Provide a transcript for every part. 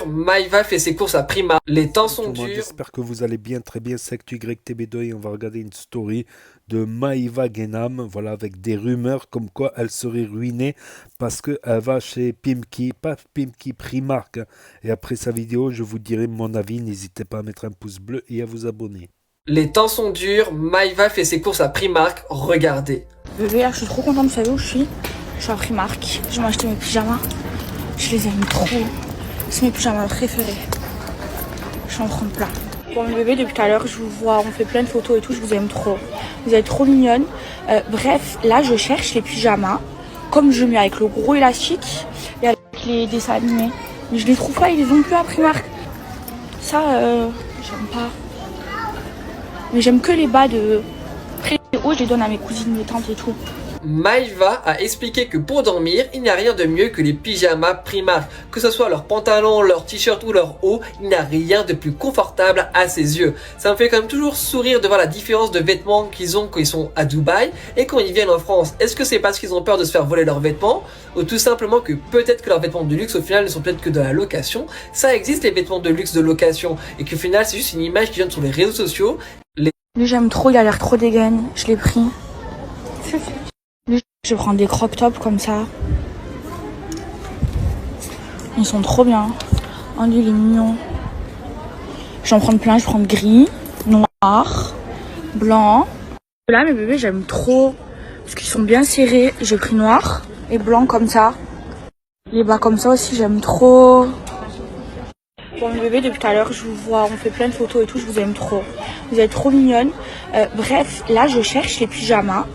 Maïva fait ses courses à Prima. Les temps Tout sont le monde, durs. j'espère que vous allez bien, très bien. C'est ActuYTB2 et on va regarder une story de Maïva Genam, voilà, avec des rumeurs comme quoi elle serait ruinée parce qu'elle va chez Pimki, pas Pimki, Primark, hein. Et après sa vidéo, je vous dirai mon avis. N'hésitez pas à mettre un pouce bleu et à vous abonner. Les temps sont durs. Maïva fait ses courses à Primark. Regardez. Bébé, là, je suis trop contente, vous savez où je suis? Je suis à Primark. Je vais m'acheter mes pyjamas. Je les aime trop. C'est mes pyjamas préférés. Je suis en train de plein. Bon, mes bébés, depuis tout à l'heure, je vous vois, on fait plein de photos et tout, je vous aime trop. Vous êtes trop mignonnes. Bref, là, je cherche les pyjamas. Comme je mets avec le gros élastique et avec les dessins animés. Mais je les trouve pas, ils les ont plus à Primark. Ça, j'aime pas. Mais j'aime que les bas de près et haut, je les donne à mes cousines, mes tantes et tout. Maïva a expliqué que pour dormir, il n'y a rien de mieux que les pyjamas Primark. Que ce soit leurs pantalons, leurs t-shirts ou leurs hauts, il n'y a rien de plus confortable à ses yeux. Ça me fait quand même toujours sourire de voir la différence de vêtements qu'ils ont quand ils sont à Dubaï et quand ils viennent en France. Est-ce que c'est parce qu'ils ont peur de se faire voler leurs vêtements ou tout simplement que peut-être que leurs vêtements de luxe au final ne sont peut-être que de la location? Ça existe les vêtements de luxe de location et qu'au final c'est juste une image qui vient sur les réseaux sociaux. Lui, j'aime trop, il a l'air trop dégaine. Je l'ai pris. Lui, je vais prendre des crop tops comme ça. Ils sont trop bien. Oh, lui, il est mignon. Je vais en prendre plein. Je vais prendre gris, noir, blanc. Là, mes bébés, j'aime trop. Parce qu'ils sont bien serrés. J'ai pris noir et blanc comme ça. Les bas comme ça aussi, j'aime trop. Bon, mes bébés, depuis tout à l'heure, je vous vois, on fait plein de photos et tout, je vous aime trop. Vous êtes trop mignonnes. Bref, là, je cherche les pyjamas.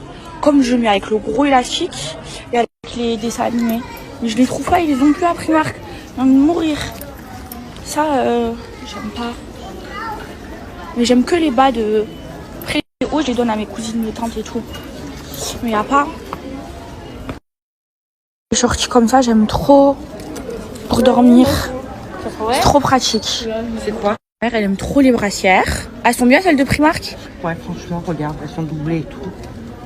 Comme je mets avec le gros élastique et avec les dessins animés. Mais je les trouve pas, ils les ont plus à Primark. J'ai envie de mourir. Ça, j'aime pas. Mais j'aime que les bas de près et haut, je les donne à mes cousines, mes tantes et tout. Mais y a pas. Les shorties comme ça, j'aime trop. Pour dormir. C'est trop pratique. C'est quoi? Ma mère, elle aime trop les brassières. Elles sont bien celles de Primark? Ouais, franchement, regarde, elles sont doublées et tout.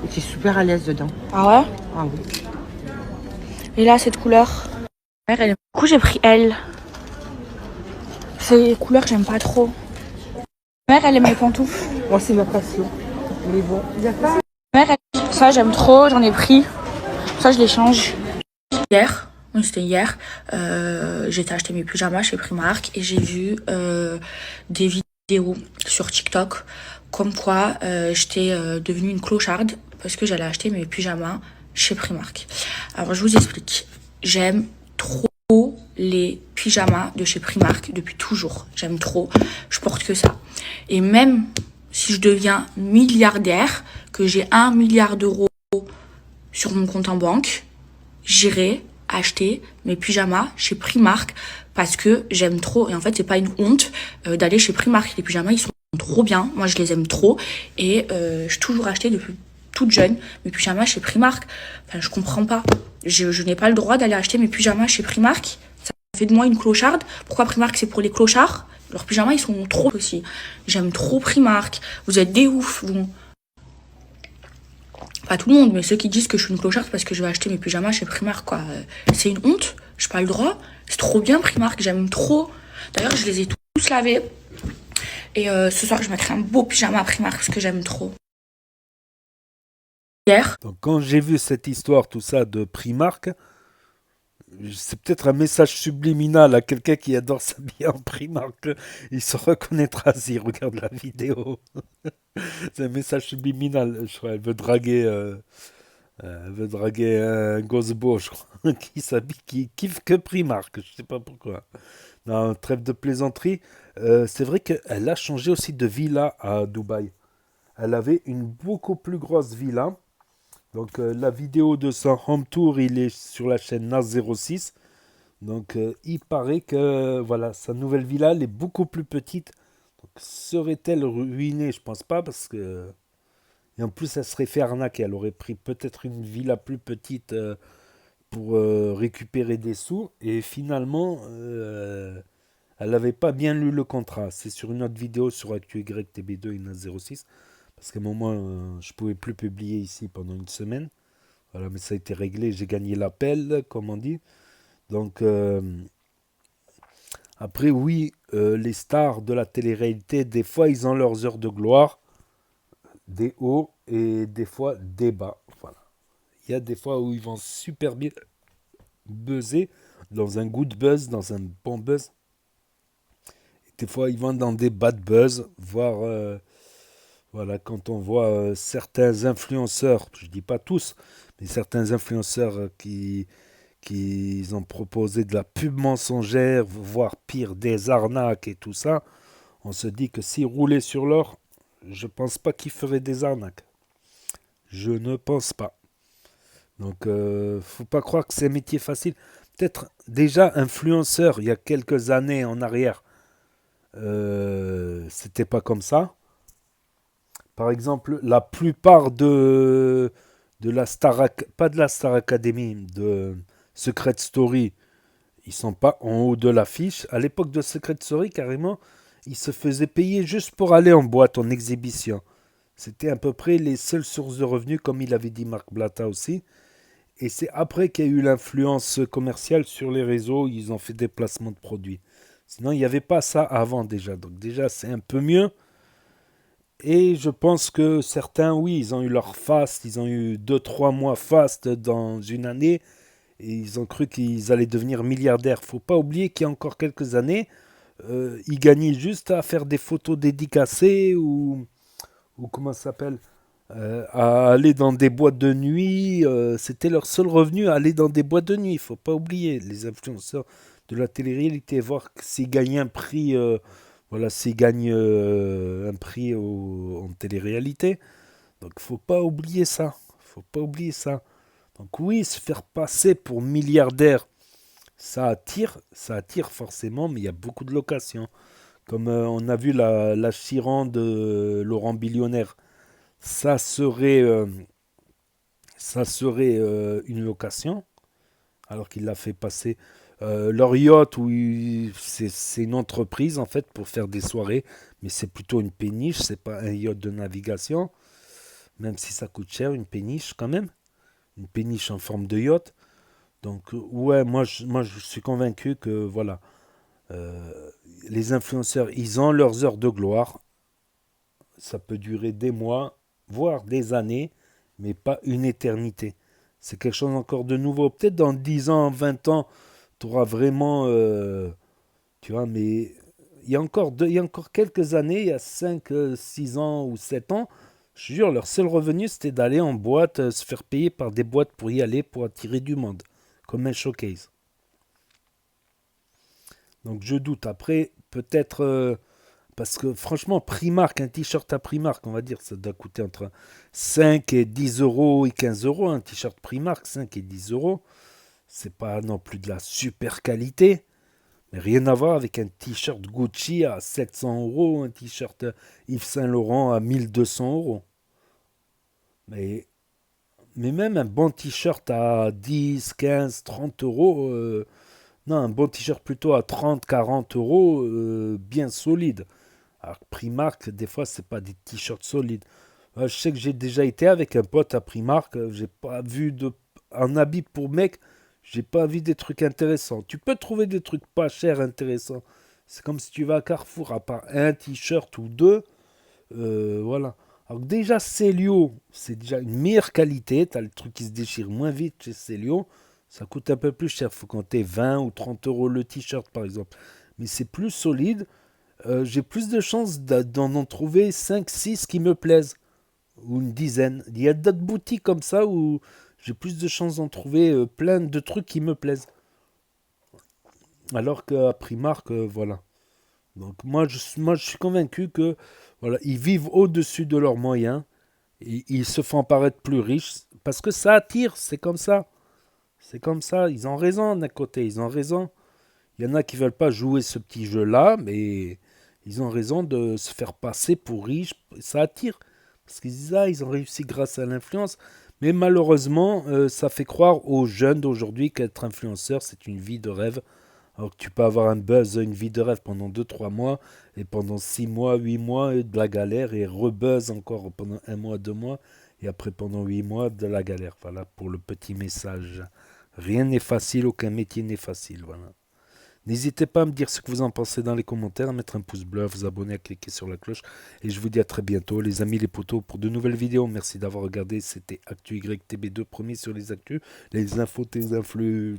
Et c'est super à l'aise dedans. Ah ouais? Ah oui. Et là, cette couleur. Ma mère, elle aime. Du coup, j'ai pris elle. Ces couleurs, j'aime pas trop. Ma mère, elle aime les pantoufles. Moi, c'est ma passion. Mais bon, il y a pas. Ma mère, ça, j'aime trop, j'en ai pris. Ça, je les change. Hier, oui, c'était hier, j'étais acheter mes pyjamas chez Primark et j'ai vu des vidéos sur TikTok comme quoi j'étais devenue une clocharde parce que j'allais acheter mes pyjamas chez Primark. Alors, je vous explique. J'aime trop les pyjamas de chez Primark depuis toujours. J'aime trop. Je porte que ça. Et même si je deviens milliardaire, que j'ai 1 milliard d'euros sur mon compte en banque, j'irai acheter mes pyjamas chez Primark parce que j'aime trop. Et en fait, c'est pas une honte d'aller chez Primark. Les pyjamas, ils sont trop bien. Moi, je les aime trop. Et j'ai toujours acheté depuis toute jeune mes pyjamas chez Primark. Enfin, je comprends pas. Je n'ai pas le droit d'aller acheter mes pyjamas chez Primark. Ça fait de moi une clocharde. Pourquoi Primark, c'est pour les clochards? Leurs pyjamas, ils sont trop aussi. J'aime trop Primark. Vous êtes des oufs, vous. Pas tout le monde, mais ceux qui disent que je suis une clocharde parce que je vais acheter mes pyjamas chez Primark, quoi. C'est une honte, j'ai pas le droit. C'est trop bien Primark, j'aime trop. D'ailleurs, je les ai tous lavés. Et ce soir, je mettrai un beau pyjama à Primark parce que j'aime trop. Hier, Donc, quand j'ai vu cette histoire, tout ça de Primark, c'est peut-être un message subliminal à quelqu'un qui adore s'habiller en Primark. Il se reconnaîtra s'il regarde la vidéo. C'est un message subliminal. Je crois. Elle veut draguer un gosse beau, je crois, qui s'habille, qui kiffe que Primark. Je sais pas pourquoi. Non, trêve de plaisanterie. C'est vrai qu'elle a changé aussi de villa à Dubaï. Elle avait une beaucoup plus grosse villa. Donc la vidéo de son home tour, il est sur la chaîne NAS06. Donc il paraît que voilà, sa nouvelle villa, elle est beaucoup plus petite. Donc serait-elle ruinée? Je pense pas parce que et en plus elle serait fait arnaquer. Elle aurait pris peut-être une villa plus petite pour récupérer des sous et finalement elle n'avait pas bien lu le contrat. C'est sur une autre vidéo sur ActuYTB2 et NAS06 parce qu'à un moment je pouvais plus publier ici pendant une semaine. Voilà, mais ça a été réglé. J'ai gagné l'appel, comme on dit. Donc Après, oui, les stars de la télé-réalité, des fois, ils ont leurs heures de gloire, des hauts et des fois des bas. Voilà. Il y a des fois où ils vont super bien buzzer, dans un good buzz, dans un bon buzz. Des fois, ils vont dans des bad buzz, voire voilà, quand on voit certains influenceurs, je dis pas tous, mais certains influenceurs qui ont proposé de la pub mensongère, voire pire, des arnaques et tout ça, on se dit que s'ils roulaient sur l'or, je pense pas qu'ils feraient des arnaques. Je ne pense pas. Donc, faut pas croire que c'est un métier facile. Peut-être déjà influenceur il y a quelques années en arrière, c'était pas comme ça. Par exemple, la plupart de la pas de la Star Academy, de Secret Story, ils sont pas en haut de l'affiche. À l'époque de Secret Story, carrément, ils se faisaient payer juste pour aller en boîte, en exhibition. C'était à peu près les seules sources de revenus, comme il avait dit Marc Blatta aussi. Et c'est après qu'il y a eu l'influence commerciale sur les réseaux, ils ont fait des placements de produits. Sinon, il n'y avait pas ça avant déjà. Donc déjà, c'est un peu mieux. Et je pense que certains, oui, ils ont eu leur fast, ils ont eu 2 3 mois fast dans une année, et ils ont cru qu'ils allaient devenir milliardaires. Faut pas oublier qu'il y a encore quelques années, ils gagnaient juste à faire des photos dédicacées ou comment ça s'appelle, à aller dans des boîtes de nuit. C'était leur seul revenu, aller dans des boîtes de nuit. Il faut pas oublier les influenceurs de la télé-réalité, voir s'ils gagnent un prix, voilà, s'ils gagnent un prix en télé-réalité. Donc faut pas oublier ça. Faut pas oublier ça. Donc oui, se faire passer pour milliardaire, ça attire forcément, mais il y a beaucoup de locations. Comme on a vu la Chiran de Laurent Billionnaire, ça serait, euh, ça serait une location, alors qu'il l'a fait passer. Leur yacht, c'est une entreprise en fait pour faire des soirées, mais c'est plutôt une péniche, c'est pas un yacht de navigation, même si ça coûte cher, une péniche quand même, une péniche en forme de yacht. Donc ouais, moi je suis convaincu que voilà, euh, les influenceurs, ils ont leurs heures de gloire, ça peut durer des mois, voire des années, mais pas une éternité. C'est quelque chose encore de nouveau. Peut-être dans 10 ans, 20 ans, tu auras vraiment... tu vois, mais il y a encore quelques années, il y a 5 6 ans ou 7 ans, je te jure, leur seul revenu, c'était d'aller en boîte, se faire payer par des boîtes pour y aller, pour attirer du monde, comme un showcase. Donc je doute. Après, peut-être... parce que franchement, Primark, un t-shirt à Primark, on va dire, ça doit coûter entre 5 et 10 euros et 15 euros. Un t-shirt Primark, 5 et 10 euros. C'est pas non plus de la super qualité. Mais rien à voir avec un t-shirt Gucci à 700 euros, un t-shirt Yves Saint Laurent à 1200 euros. Mais, mais même un bon t-shirt à 10, 15, 30 euros, non, un bon t-shirt plutôt à 30, 40 euros, bien solide. Alors Primark, des fois, c'est pas des t-shirts solides. Je sais que j'ai déjà été avec un pote à Primark, j'ai pas vu de un habit pour mec, j'ai pas vu des trucs intéressants. Tu peux trouver des trucs pas chers intéressants. C'est comme si tu vas à Carrefour, à part un t-shirt ou deux, voilà. Alors déjà Célio, c'est déjà une meilleure qualité. T'as le truc qui se déchire moins vite chez Célio. Ça coûte un peu plus cher. Faut compter 20 ou 30 euros le t-shirt par exemple. Mais c'est plus solide. J'ai plus de chances d'en trouver 5 6 qui me plaisent. Ou une dizaine. Il y a d'autres boutiques comme ça où j'ai plus de chances d'en trouver plein de trucs qui me plaisent. Alors qu'à Primark, voilà. Donc moi, je suis convaincu que voilà, ils vivent au-dessus de leurs moyens. Et ils se font paraître plus riches. Parce que ça attire, c'est comme ça. C'est comme ça. Ils ont raison d'un côté, ils ont raison. Il y en a qui veulent pas jouer ce petit jeu-là, mais ils ont raison de se faire passer pour riches. Ça attire. Parce qu'ils disent, ah, ils ont réussi grâce à l'influence. Mais malheureusement, ça fait croire aux jeunes d'aujourd'hui qu'être influenceur, c'est une vie de rêve. Alors que tu peux avoir un buzz, une vie de rêve pendant 2 3 mois, et pendant 6 mois, 8 mois, de la galère, et rebuzz encore pendant 1 mois, 2 mois, et après pendant 8 mois, de la galère. Voilà pour le petit message. Rien n'est facile, aucun métier n'est facile. Voilà. N'hésitez pas à me dire ce que vous en pensez dans les commentaires, à mettre un pouce bleu, à vous abonner, à cliquer sur la cloche. Et je vous dis à très bientôt, les amis, les potos, pour de nouvelles vidéos. Merci d'avoir regardé. C'était ActuYTB2, premier sur les actus, les infos, tes influx,